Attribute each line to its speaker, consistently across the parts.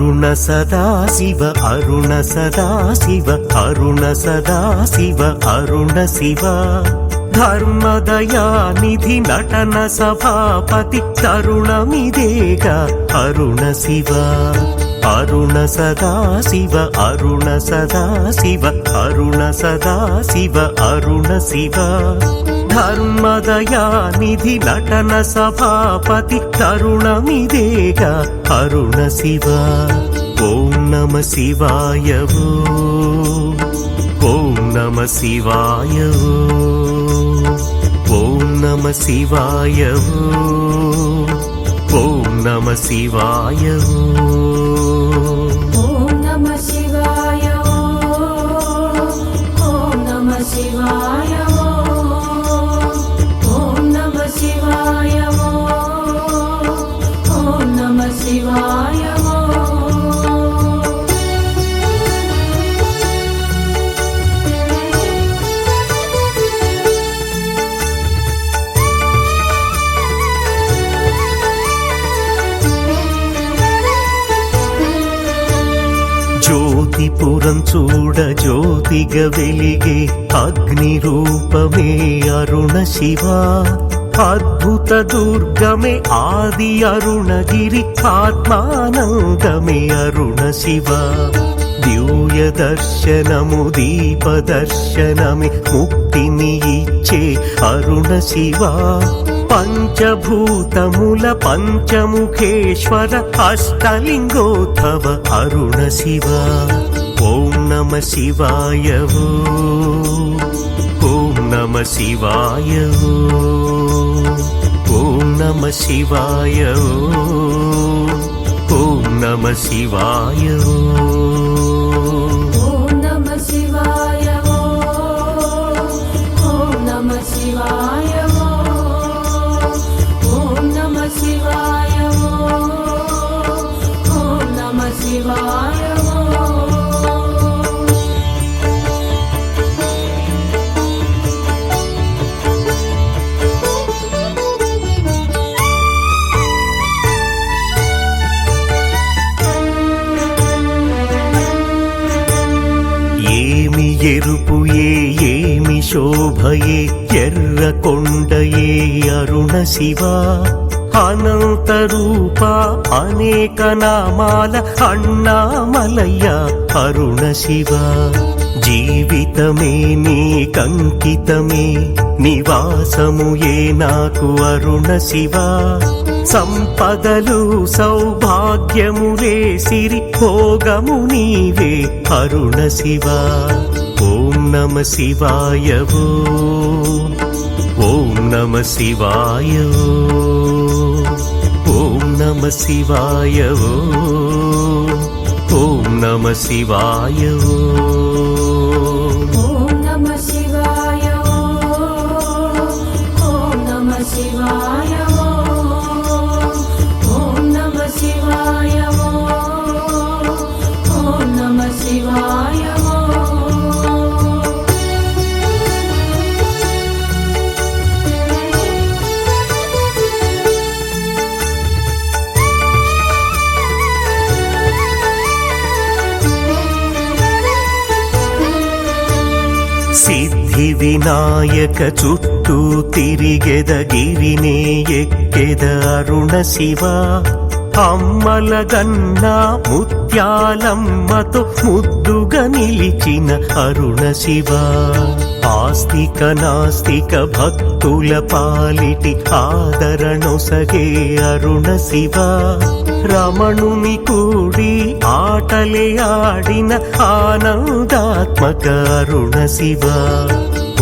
Speaker 1: అరుణ సదాశివ అరుణ సదాశివ అరుణ సదాశివ అరుణ శివ ధర్మదయానిధి నటన సభాపతి తరుణమిదేగా అరుణ శివ అరుణ సదాశివ అరుణ సదాశివ అరుణ సదాశివ అరుణ శివ ధర్మదయానిధి నటన సభాపతి తరుణమిదేగా అరుణ శివ ఓం నమ శివాయ ఓం నమ శివాయ ఓం నమ శివాయ ఓం నమ శివాయ
Speaker 2: ఓం నమ శివాయ ఓం నమ శివాయ ఓం నమ శివాయ ఓం నమ శివాయ
Speaker 1: జ్యోతిపురం చూడ జ్యోతిగా వెలిగే అగ్ని రూపమే అరుణ శివ అద్భుత దుర్గమే ఆది అరుణగిరి ఆత్మానందమే అరుణ శివ దివ్య దర్శనము దీప దర్శనమే ముక్తిని ఇచ్చే అరుణ శివ పంచభూతముల పంచముఖేశ్వర అష్టలింగోద్భవ అరుణ శివ ఓం నమ శివాయ ఓం నమ శివాయ ఓం నమ శివాయ ఓం నమ శివాయ
Speaker 2: ఓం నమ శివాయ ఓం నమ శివాయ ఓం నమ శివాయ ఓం నమ శివాయ
Speaker 1: ఏమి ఎరుపు ఏమి శోభయే ఎర్ర కొండయే అరుణ శివ అనంత రూప అనేక నామాల అన్నామలయ్య అరుణ శివ జీవితమే నీకంకితమే నివాసముయే నాకు అరుణ శివ సంపదలు సౌభాగ్యములే సిరి భోగము నీవే అరుణ శివ ఓం నమ శివాయ ఓం నమ శివాయ ఓం నమ శివాయ ఓం నమ శివాయ
Speaker 2: ఓం నమ శివాయ ఓం నమ శివాయ ఓం నమ శివాయ ఓం నమ శివాయ
Speaker 1: సిద్ధి వినాయక చుట్టూ తిరిగెదగిరినే ఎక్కెద అరుణ శివ అమ్మల గన్నా ముత్యాలమ్మతో ముద్దుగా నిలిచిన అరుణ శివ ఆస్తిక నాస్తిక భక్తుల పాలిటి ఆదరణొసగే అరుణ శివ రమణుని కూడి ఆటలే ఆడిన ఆనందాత్మక అరుణ శివ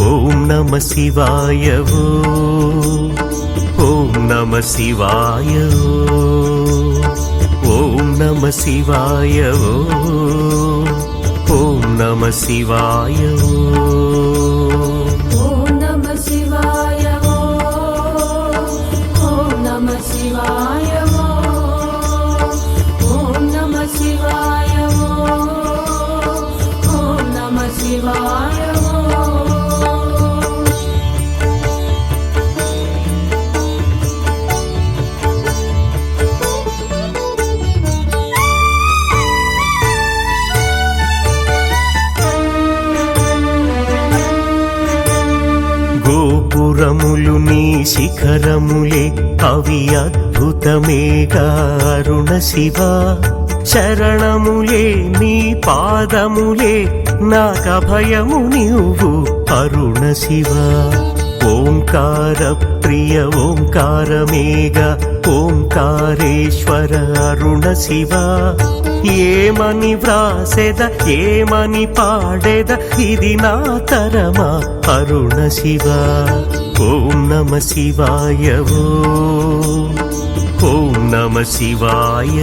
Speaker 1: ఓం నమ శివాయ ఓం నమ శివాయ ఓం నమ శివాయ ఓం నమ శివాయ
Speaker 2: ఓం నమ శివాయ ఓం నమ శివాయ ఓం నమ శివాయ ఓం నమ శివాయ
Speaker 1: పురములు నీ శిఖరములే అవి అద్భుతమేగా అరుణ శివ శరణములే నీ పాదములే నాకభయము నీవు అరుణ శివ ఓంకార ప్రియ ఓంకారమేగ ఓంకారేశ్వర అరుణ శివ ఏమని వ్రాసెద ఏమని పాడెద ఇది నా తరమా అరుణ శివ ఓం నమ శివాయ ఓం నమ శివాయ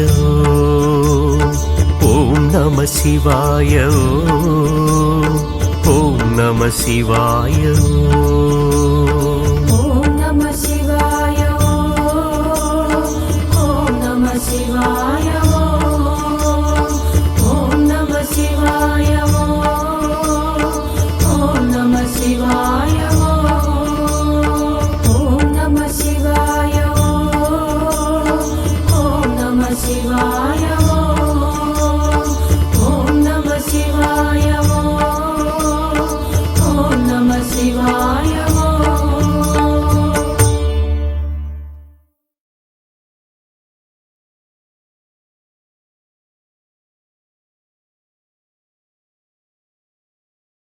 Speaker 1: ఓం నమ శివాయ ఓం నమ శివాయ